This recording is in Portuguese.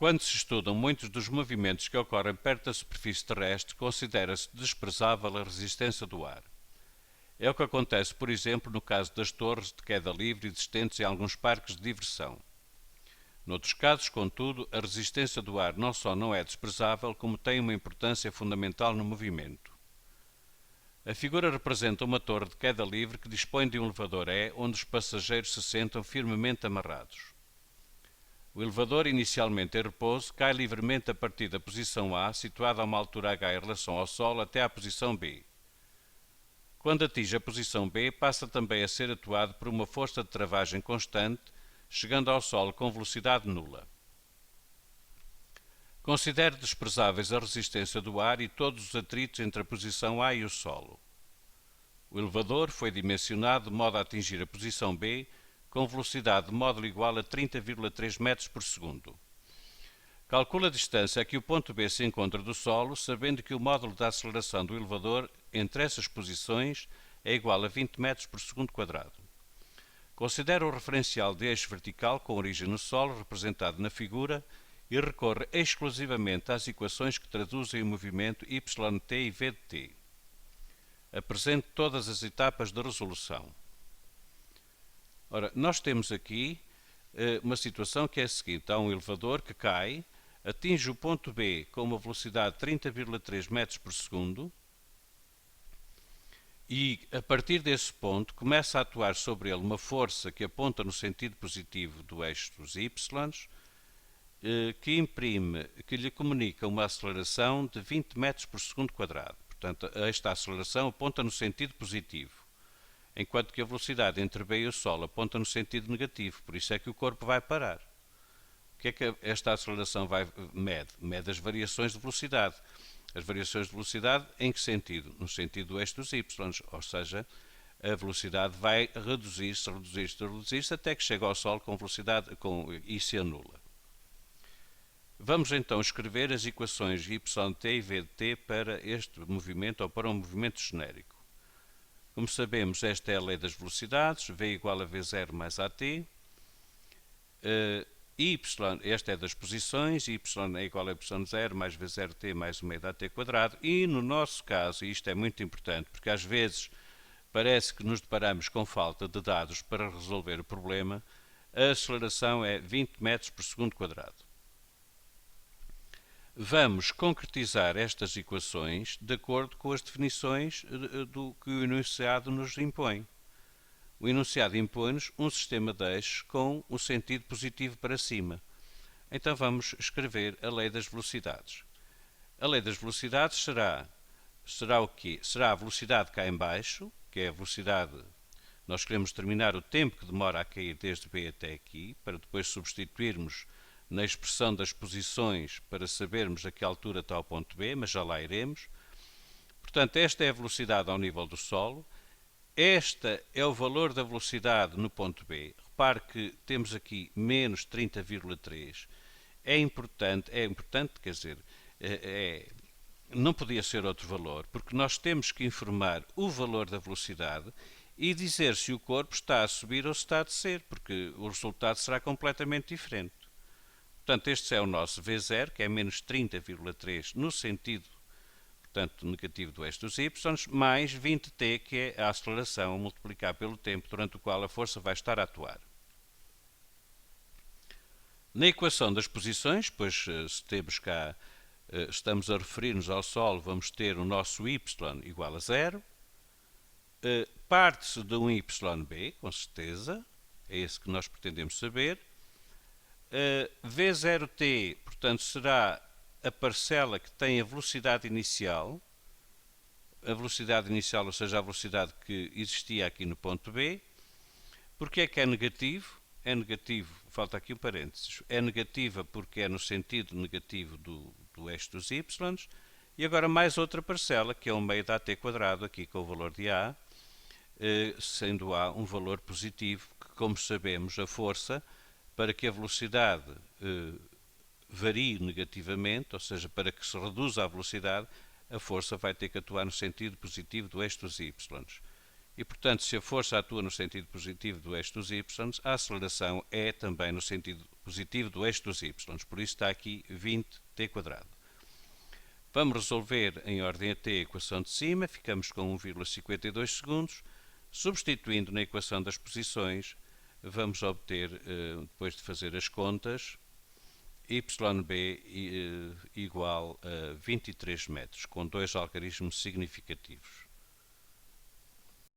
Quando se estudam muitos dos movimentos que ocorrem perto da superfície terrestre, considera-se desprezável a resistência do ar. É o que acontece, por exemplo, no caso das torres de queda livre existentes em alguns parques de diversão. Noutros casos, contudo, a resistência do ar não só não é desprezável, como tem uma importância fundamental no movimento. A figura representa uma torre de queda livre que dispõe de um elevador E, onde os passageiros se sentam firmemente amarrados. O elevador, inicialmente em repouso, cai livremente a partir da posição A, situada a uma altura h em relação ao Sol, até à posição B. Quando atinge a posição B, passa também a ser atuado por uma força de travagem constante, chegando ao solo com velocidade nula. Considere desprezáveis a resistência do ar e todos os atritos entre a posição A e o solo. O elevador foi dimensionado de modo a atingir a posição B com velocidade de módulo igual a 30,3 metros por segundo. Calcula a distância a que o ponto B se encontra do solo, sabendo que o módulo da aceleração do elevador entre essas posições é igual a 20 metros por segundo quadrado. Considera o referencial de eixo vertical com origem no solo, representado na figura, e recorre exclusivamente às equações que traduzem o movimento yt e v de t. Apresente todas as etapas da resolução. Ora, nós temos aqui uma situação que é a seguinte: há um elevador que cai, atinge o ponto B com uma velocidade de 30,3 metros por segundo, e a partir desse ponto começa a atuar sobre ele uma força que aponta no sentido positivo do eixo dos y, que lhe comunica uma aceleração de 20 metros por segundo quadrado. Portanto, esta aceleração aponta no sentido positivo, enquanto que a velocidade entre B e o Sol aponta no sentido negativo, por isso é que o corpo vai parar. O que é que esta aceleração mede? Mede as variações de velocidade. As variações de velocidade em que sentido? No sentido do eixo dos y, ou seja, a velocidade vai reduzir-se até que chega ao Sol com velocidade com IC nula. Vamos então escrever as equações yt e v de t para este movimento ou para um movimento genérico. Como sabemos, esta é a lei das velocidades, v igual a v0 mais at. Esta é das posições, y é igual a y0 mais v0t mais 1 da t quadrado, e no nosso caso, e isto é muito importante, porque às vezes parece que nos deparamos com falta de dados para resolver o problema, a aceleração é 20 metros por segundo quadrado. Vamos concretizar estas equações de acordo com as definições do que o enunciado nos impõe. O enunciado impõe-nos um sistema de eixos com o sentido positivo para cima. Então vamos escrever a lei das velocidades. A lei das velocidades será o quê? Será a velocidade cá em baixo, que é a velocidade. Nós queremos determinar o tempo que demora a cair desde B até aqui, para depois substituirmos na expressão das posições para sabermos a que altura está o ponto B, mas já lá iremos. Portanto, esta é a velocidade ao nível do solo. Esta é o valor da velocidade no ponto B. Repare que temos aqui menos 30,3. É importante, quer dizer, não podia ser outro valor, porque nós temos que informar o valor da velocidade e dizer se o corpo está a subir ou se está a descer, porque o resultado será completamente diferente. Portanto, este é o nosso V0, que é menos 30,3 no sentido, portanto, negativo do eixo dos y, mais 20t, que é a aceleração a multiplicar pelo tempo durante o qual a força vai estar a atuar. Na equação das posições, pois se temos cá, estamos a referir-nos ao Sol, vamos ter o nosso y igual a 0. Parte-se de um yb, com certeza, é esse que nós pretendemos saber. V0t, portanto, será a parcela que tem a velocidade inicial, ou seja, a velocidade que existia aqui no ponto B. Porque é que é negativo? É negativo, falta aqui um parênteses, é negativa porque é no sentido negativo do eixo dos y, e agora mais outra parcela, que é 1/2 da t quadrado, aqui com o valor de A, sendo A um valor positivo, que, como sabemos, a força, para que a velocidade varie negativamente, ou seja, para que se reduza a velocidade, a força vai ter que atuar no sentido positivo do eixo dos y. E, portanto, se a força atua no sentido positivo do eixo dos y, a aceleração é também no sentido positivo do eixo dos y, por isso está aqui 20t². Vamos resolver em ordem a t a equação de cima, ficamos com 1,52 segundos. Substituindo na equação das posições, vamos obter, depois de fazer as contas, yb igual a 23 metros, com dois algarismos significativos.